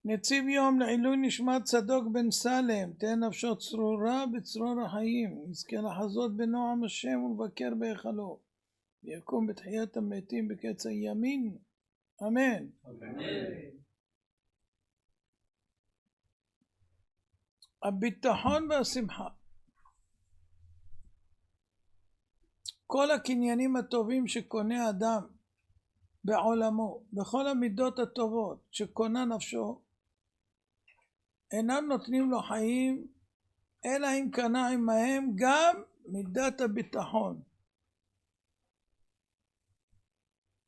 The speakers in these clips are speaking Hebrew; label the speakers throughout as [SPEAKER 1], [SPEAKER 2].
[SPEAKER 1] נציב יום לעילוי נשמת צדוק בן סלם, תן נפשו צרורה בצרור החיים, יזכה לחזות בנועם השם ולבקר בהיכלו, ויקום בתחיית המתים בקץ הימין, אמן. הביטחון והשמחה. כל הקניינים הטובים שקונה אדם בעולמו, בכל המידות הטובות שקונה נפשו, אינם נותנים לו חיים, אלא אם קנה עמהם גם מידת הביטחון.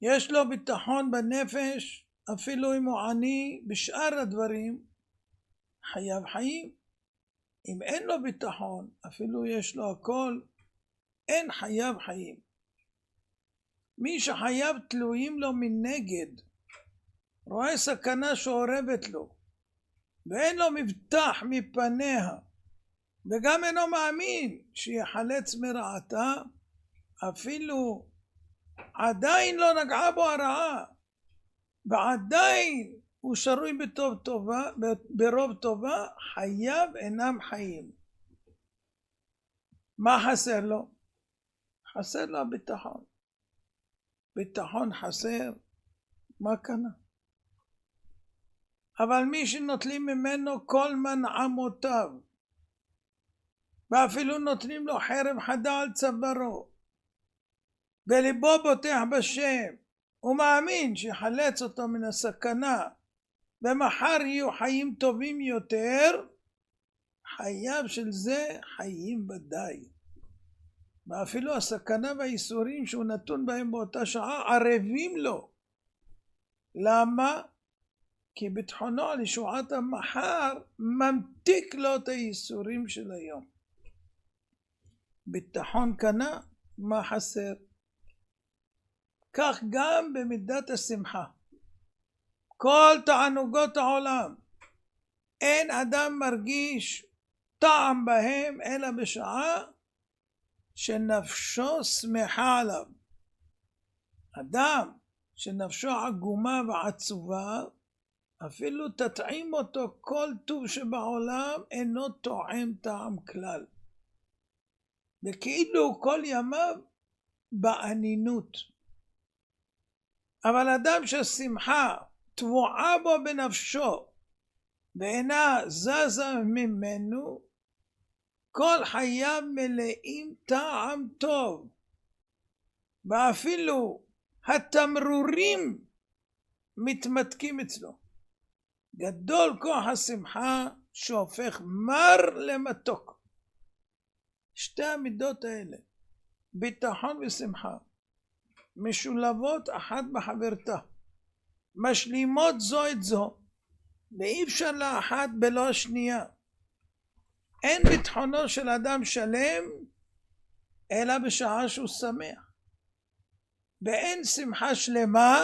[SPEAKER 1] יש לו ביטחון בנפש, אפילו אם הוא עני, בשאר הדברים חייב חיים. אם אין לו ביטחון, אפילו יש לו הכל, אין חייב חיים. מי שחייב תלויים לו מנגד, רואה סכנה שעורבת לו, ואין לו מבטח מפניה, וגם אינו מאמין שיחלץ מרעתה, אפילו עדיין לא נגעה בו הרעה, ועדיין הוא שרוי ברוב טובה, חייו אינם חיים. מה חסר לו? חסר לו הביטחון. ביטחון חסר, מה קנה? אבל מי שנוטלים ממנו כל מנעמותיו, ואפילו נותנים לו חרב חדה על צווארו, בליבו בוטח בשם, הוא מאמין שיחלץ אותו מן הסכנה, ומחר יהיו חיים טובים יותר, חייו של זה חיים ודאי. ואפילו הסכנה והאיסורים שהוא נתון בהם באותה שעה ערבים לו. למה? כי ביטחונו על ישועת המחר ממתיק לו את האיסורים של היום. ביטחון קנה, מה חסר? כך גם במידת השמחה. כל תענוגות העולם, אין אדם מרגיש טעם בהם אלא בשעה שנפשו שמחה עליו. אדם שנפשו עגומה ועצובה, אפילו תטעים אותו כל טוב שבעולם, אינו טועם טעם כלל. וכאילו כל ימיו בענינות. אבל אדם שהשמחה טבועה בו בנפשו, ואינה זזה ממנו, כל חייו מלאים טעם טוב, ואפילו התמרורים מתמתקים אצלו. גדול כוח השמחה שהופך מר למתוק. שתי המידות האלה, ביטחון ושמחה, משולבות אחת בחברתה, משלימות זו את זו, ואי אפשר לאחת בלא השנייה. אין ביטחונו של אדם שלם אלא בשעה שהוא שמח, ואין שמחה שלמה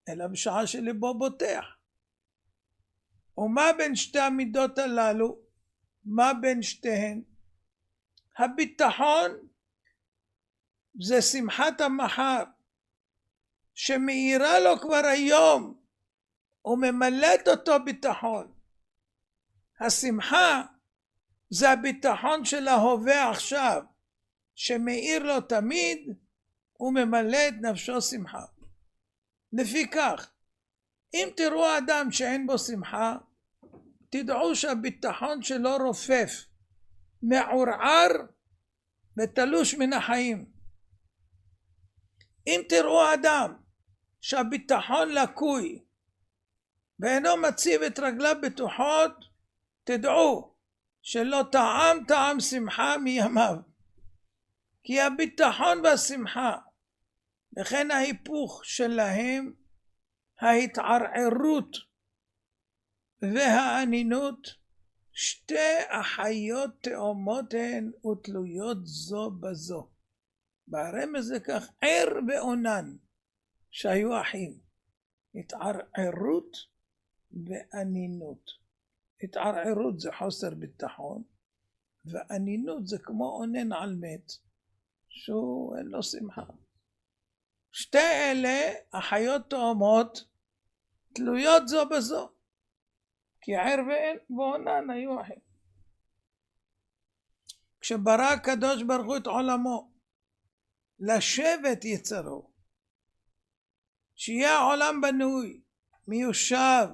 [SPEAKER 1] אלא בשעה שלבו בוטח. ומה בין שתי המידות הללו? מה בין שתיהן? הביטחון זה שמחת המחר שמאירה לו כבר היום וממלאת אותו ביטחון. השמחה זה הביטחון של ההווה עכשיו שמאיר לו תמיד וממלא את נפשו שמחה. לפיכך, אם תראו אדם שאין בו שמחה, תדעו שהביטחון שלו רופף, מעורער ותלוש מן החיים. אם תראו אדם שהביטחון לקוי ואינו מציב את רגליו בטוחות, תדעו שלא טעם שמחה מימיו. כי הביטחון והשמחה, וכן ההיפוך שלהם, ההתערערות והאנינות, שתי החיות תאומות הן ותלויות זו בזו. ברמז זה כך ער ועונן שהיו אחים. התערערות ואנינות. התערערות זה חוסר ביטחון, ואנינות זה כמו עונן על מת שהוא אין לו שמחה. שתי אלה החיות תאומות תלויות זו בזו. כי ער ועונן היו אחים. כשברא הקדוש ברוך הוא את עולמו, לשבת יצרו, שיהיה העולם בנוי, מיושב,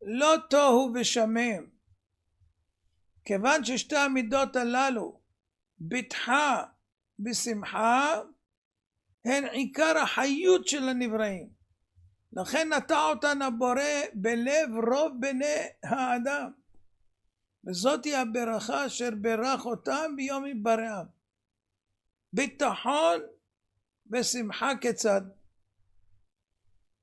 [SPEAKER 1] לא תוהו ושמם. כיוון ששתי המידות הללו, בטחה בשמחה, הן עיקר החיות של הנבראים. לכן נטע אותן הבורא בלב רוב בני האדם. וזאת היא הברכה אשר ברך אותם ביום היבראם. ביטחון ושמחה כיצד?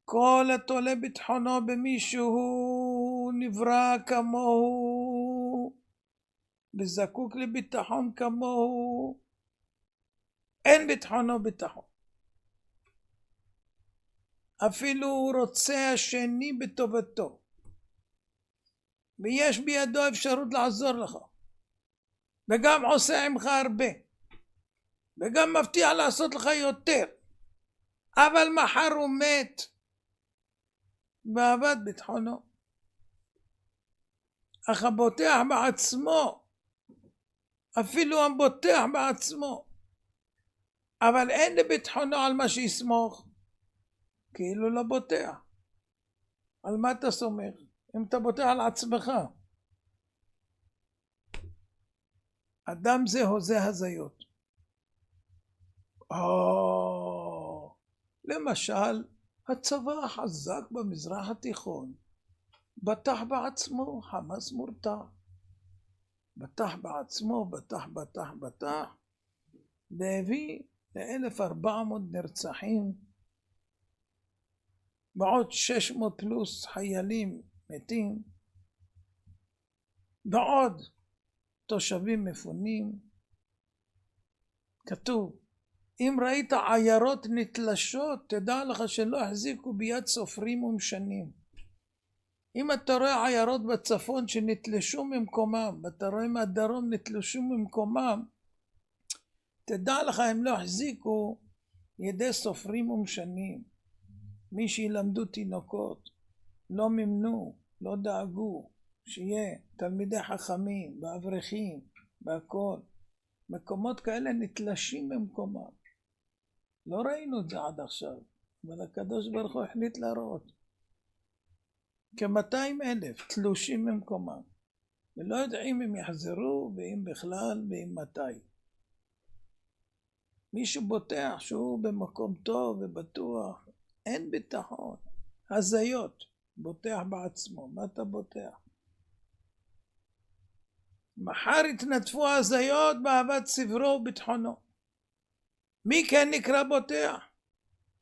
[SPEAKER 1] כל התולה ביטחונו במישהו נברא כמוהו, וזקוק לביטחון כמוהו, אין ביטחונו ביטחון. אפילו הוא רוצה השני בטובתו, ויש בידו אפשרות לעזור לך, וגם עושה עמך הרבה, וגם מבטיח לעשות לך יותר, אבל מחר הוא מת, ואבד ביטחונו. אך הבוטח בעצמו, אפילו הבוטח בעצמו, אבל אין לביטחונו על מה שיסמוך, כאילו לא בוטח. על מה אתה סומך? אם אתה בוטח על עצמך. אדם זה הוזה הזיות. למשל, הצבא החזק במזרח התיכון, בטח בעצמו, חמאס מורתע. בטח בעצמו, בטח, והביא ל-1400 נרצחים, ועוד 600 פלוס חיילים מתים, ועוד תושבים מפונים. כתוב, אם ראית עיירות נתלשות, תדע לך שלא החזיקו ביד סופרים ומשנים. אם אתה רואה עיירות בצפון שנתלשו ממקומם, ואתה רואה מהדרום נתלשו ממקומם, תדע לך הם לא החזיקו ידי סופרים ומשנים. מי שילמדו תינוקות, לא ממנו, לא דאגו, שיהיה תלמידי חכמים, באברכים, בהכל. מקומות כאלה נתלשים במקומם. לא ראינו את זה עד עכשיו, אבל הקדוש ברוך הוא החליט להראות. כ-200,000 תלושים במקומם, ולא יודעים אם יחזרו, ואם בכלל, ואם מתי. מי שבוטח שהוא במקום טוב ובטוח, אין ביטחון. הזיות, בוטח בעצמו. מה אתה בוטח? מחר התנדפו הזיות באהבת סברו וביטחונו. מי כן נקרא בוטח?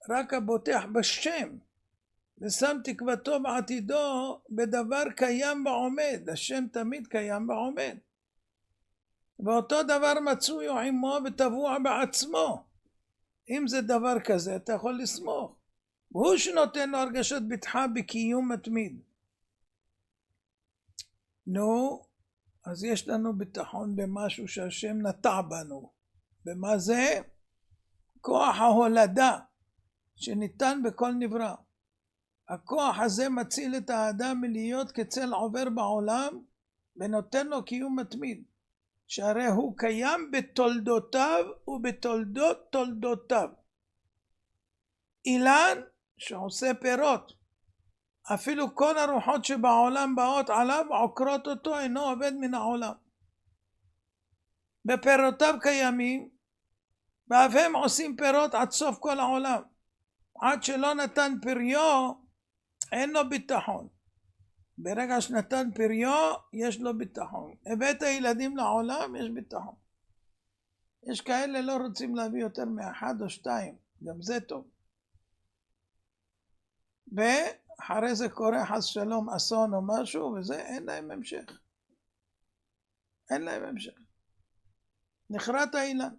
[SPEAKER 1] רק הבוטח בשם, ושם תקוותו בעתידו בדבר קיים ועומד. השם תמיד קיים ועומד. ואותו דבר מצוי עמו וטבוע בעצמו. אם זה דבר כזה, אתה יכול לסמוך. והוא שנותן לו הרגשת בטחה בקיום מתמיד. נו, אז יש לנו ביטחון במשהו שהשם נטע בנו. ומה זה? כוח ההולדה שניתן בכל נברא. הכוח הזה מציל את האדם מלהיות כצל עובר בעולם, ונותן לו קיום מתמיד. שהרי הוא קיים בתולדותיו ובתולדות תולדותיו. אילן שעושה פירות, אפילו כל הרוחות שבעולם באות עליו עוקרות אותו, אינו עובד מן העולם. בפירותיו קיימים, ואף הם עושים פירות עד סוף כל העולם. עד שלא נתן פריו, אין לו ביטחון. ברגע שנתן פריו, יש לו ביטחון. הבאת ילדים לעולם, יש ביטחון. יש כאלה לא רוצים להביא יותר מאחד או שתיים, גם זה טוב. ואחרי זה קורה חס שלום אסון או משהו, וזה אין להם המשך. אין להם המשך. נחרט האילן.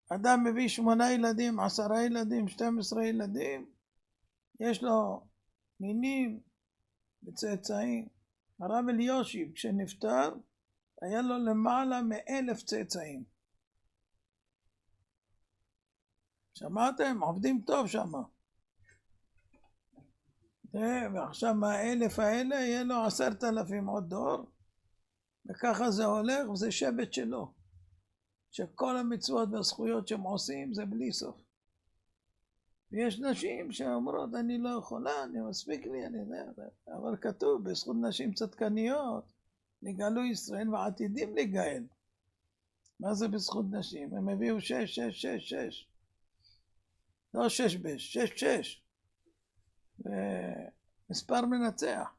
[SPEAKER 1] אדם מביא 8 ילדים, 10 ילדים, 12 ילדים, יש לו נינים וצאצאים. הרב אליושיב כשנפטר, היה לו למעלה מ1,000 צאצאים. שמעתם? עובדים טוב שמה. ועכשיו מה1,000 האלה יהיה לו 10,000 עוד דור, וככה זה הולך, וזה שבט שלו, שכל המצוות והזכויות שהם עושים זה בלי סוף. ויש נשים שאומרות אני לא יכולה, אני מספיק לי, אני יודע, אבל כתוב בזכות נשים צדקניות נגאלו ישראל ועתידים לגאל. מה זה בזכות נשים? הם הביאו 6, 6, 6, 6. לא 6 6, 6. מספר מנצח.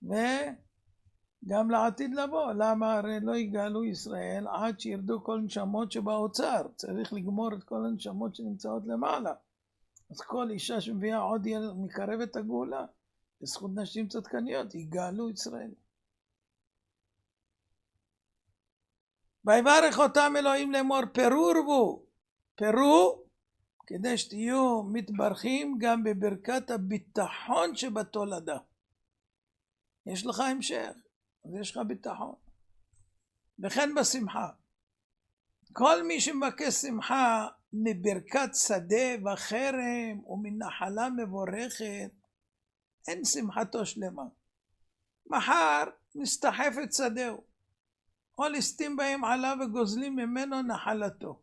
[SPEAKER 1] וגם לעתיד לבוא. למה? הרי לא יגאלו ישראל עד שירדו כל נשמות שבאוצר. צריך לגמור את כל הנשמות שנמצאות למעלה. אז כל אישה שמביאה עוד ילד מקרב את הגאולה, בזכות נשים צדקניות, יגאלו ישראל. ויברך אותם אלוהים לאמור, פרו ורבו. פרו, כדי שתהיו מתברכים גם בברכת הביטחון שבתולדה. יש לך המשך, אז יש לך ביטחון. וכן בשמחה. כל מי שמבקש שמחה מברכת שדה וחרם ומנחלה מבורכת, אין שמחתו שלמה. מחר מסתחפת שדהו, או ליסטים בהם עליו וגוזלים ממנו נחלתו.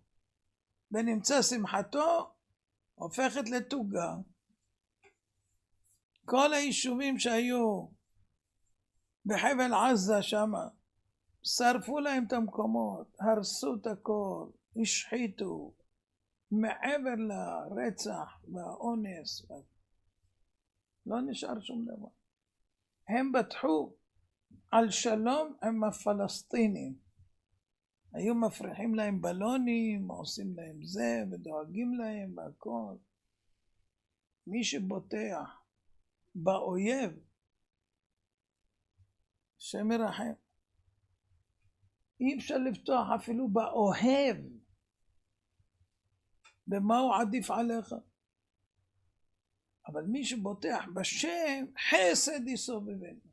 [SPEAKER 1] ונמצא שמחתו הופכת לתוגה. כל היישובים שהיו בחבל עזה שמה, שרפו להם את המקומות, הרסו את הכל, השחיתו, מעבר לרצח והאונס, לא נשאר שום דבר. הם בטחו על שלום עם הפלסטינים. היו מפריחים להם בלונים, עושים להם זה ודואגים להם והכל. מי שבוטח באויב, השם ירחם. אי אפשר לפתוח אפילו באוהב. במה הוא עדיף עליך? אבל מי שבוטח בשם, חסד יסובבנו.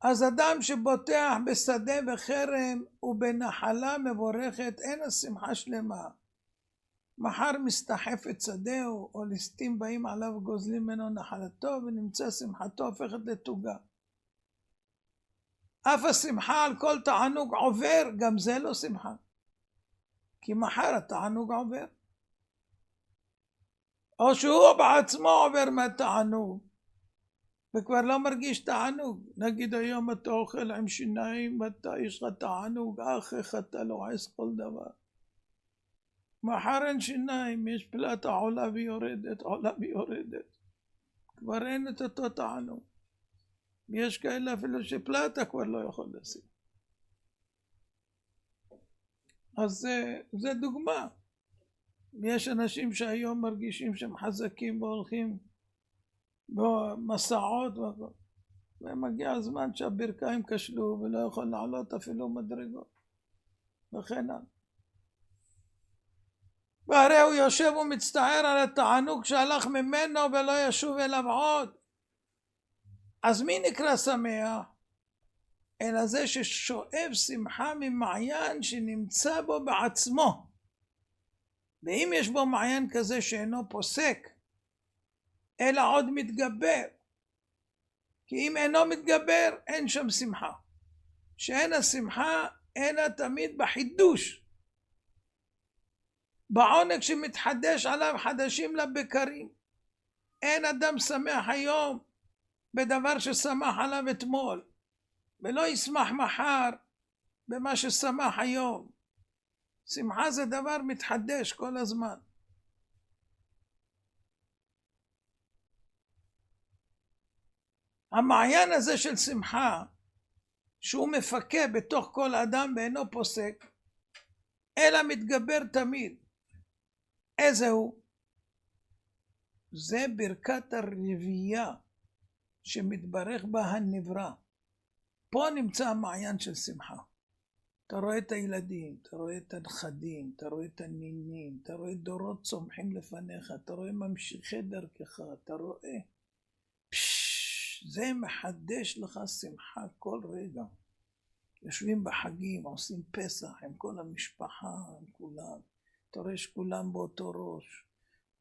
[SPEAKER 1] אז אדם שבוטח בשדה וחרם ובנחלה מבורכת, אין השמחה שלמה. מחר מסתחפת שדהו, או ליסטים באים עליו וגוזלים ממנו נחלתו, ונמצא שמחתו הופכת לתוגה. אף השמחה על כל תענוג עובר, גם זה לא שמחה. כי מחר התענוג עובר. או שהוא בעצמו עובר מהתענוג, וכבר לא מרגיש תענוג. נגיד היום אתה אוכל עם שיניים, יש לך תענוג, איך אתה לועס כל דבר. מחר אין שיניים, יש פלטה עולה ויורדת, עולה ויורדת. כבר אין את אותו תענוג. יש כאלה אפילו שפלטה כבר לא יכול לשים. אז זה דוגמה. יש אנשים שהיום מרגישים שהם חזקים והולכים במסעות וכל. ומגיע הזמן שהברכיים כשלו ולא יכול לעלות אפילו מדרגות. וכן הלאה. והרי הוא יושב ומצטער על התענוג שהלך ממנו ולא ישוב אליו עוד. אז מי נקרא שמח? אלא זה ששואב שמחה ממעיין שנמצא בו בעצמו. ואם יש בו מעיין כזה שאינו פוסק, אלא עוד מתגבר. כי אם אינו מתגבר, אין שם שמחה. שאין השמחה, אלא תמיד בחידוש. בעונג שמתחדש עליו חדשים לבקרים. אין אדם שמח היום בדבר ששמח עליו אתמול, ולא ישמח מחר במה ששמח היום. שמחה זה דבר מתחדש כל הזמן. המעיין הזה של שמחה, שהוא מפקה בתוך כל אדם ואינו פוסק, אלא מתגבר תמיד. איזה הוא? זה ברכת הרבייה שמתברך בה הנברא. פה נמצא המעיין של שמחה. אתה רואה את הילדים, אתה רואה את הנכדים, אתה רואה את הנינים, אתה רואה דורות צומחים לפניך, אתה רואה ממשיכי דרכך, אתה רואה. זה מחדש לך שמחה כל רגע. יושבים בחגים, עושים פסח עם כל המשפחה, עם כולם. אתה רואה שכולם באותו ראש.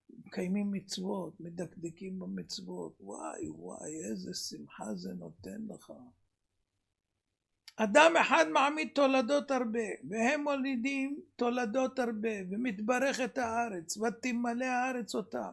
[SPEAKER 1] מקיימים מצוות, מדקדקים במצוות, וואי וואי איזה שמחה זה נותן לך. אדם אחד מעמיד תולדות הרבה, והם מולידים תולדות הרבה, ומתברך את הארץ, ותמלא הארץ אותם.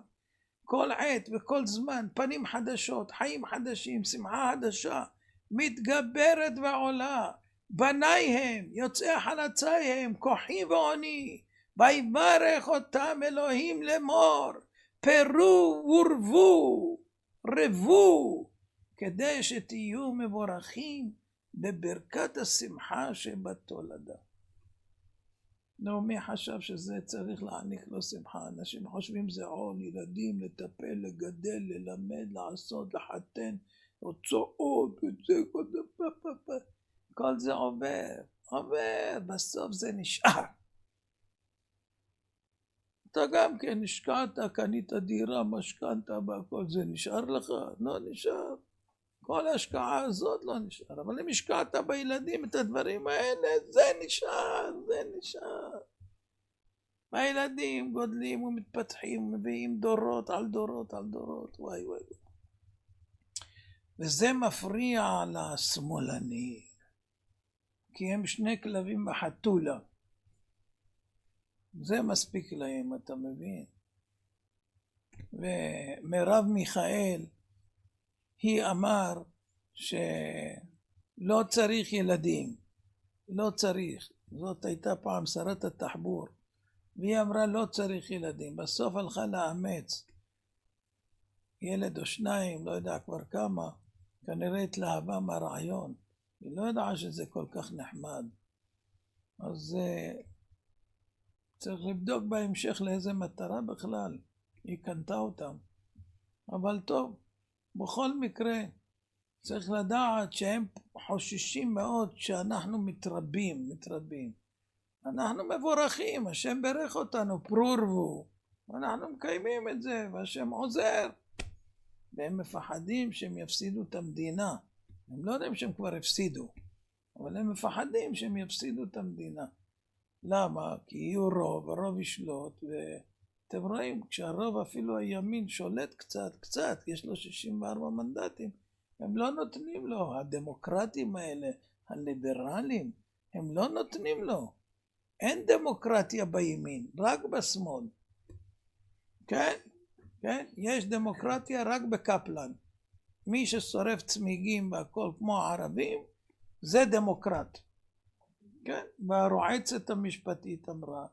[SPEAKER 1] כל עת וכל זמן, פנים חדשות, חיים חדשים, שמחה חדשה, מתגברת ועולה. בניי הם, יוצאי חלצי הם, כוחי ועוני, ויברך אותם אלוהים לאמור, פרו ורבו, רבו, כדי שתהיו מבורכים בברכת השמחה שבתולדה. נו, מי חשב שזה צריך להעניק לו שמחה? אנשים חושבים זה עול, ילדים, לטפל, לגדל, ללמד, לעשות, לחתן, הוצאות, כל זה עובר, בסוף זה נשאר. אתה גם כן השקעת, קנית דירה, משכנתה והכל, זה נשאר לך? לא נשאר. כל ההשקעה הזאת לא נשאר, אבל אם השקעת בילדים את הדברים האלה, זה נשאר. הילדים גודלים ומתפתחים, מביאים דורות על דורות על דורות, וואי. וזה מפריע לשמאלני, כי הם שני כלבים בחתולה. זה מספיק להם, אתה מבין? ומרב מיכאל, היא אמר שלא צריך ילדים, לא צריך. זאת הייתה פעם שרת התחבור, והיא אמרה לא צריך ילדים. בסוף הלכה לאמץ ילד או שניים, לא יודע כבר כמה, כנראה התלהבה מהרעיון. היא לא ידעה שזה כל כך נחמד. אז צריך לבדוק בהמשך לאיזה מטרה בכלל היא קנתה אותם. אבל טוב, בכל מקרה צריך לדעת שהם חוששים מאוד שאנחנו מתרבים. אנחנו מבורכים, השם ברך אותנו, פרורבו, אנחנו מקיימים את זה והשם עוזר. והם מפחדים שהם יפסידו את המדינה. הם לא יודעים שהם כבר הפסידו, אבל הם מפחדים שהם יפסידו את המדינה. למה? כי יהיו רוב, הרוב ישלוט, ואתם רואים, כשהרוב אפילו הימין שולט קצת, יש לו 64 מנדטים, הם לא נותנים לו, הדמוקרטים האלה, הליברלים, הם לא נותנים לו. אין דמוקרטיה בימין, רק בשמאל. כן? יש דמוקרטיה רק בקפלן. מי ששורף צמיגים והכל כמו הערבים, זה דמוקרט. כן? והרועצת המשפטית אמרה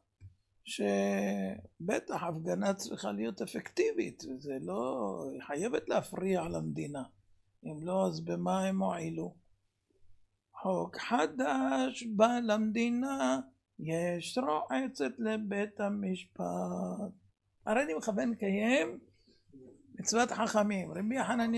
[SPEAKER 1] שבטח הפגנה צריכה להיות אפקטיבית, וזה לא, היא חייבת להפריע למדינה. אם לא, אז במה הם הועילו? חוק חדש בא למדינה, יש רועצת לבית המשפט. הרי אני מכוון קיים מצוות חכמים. רבי חנניה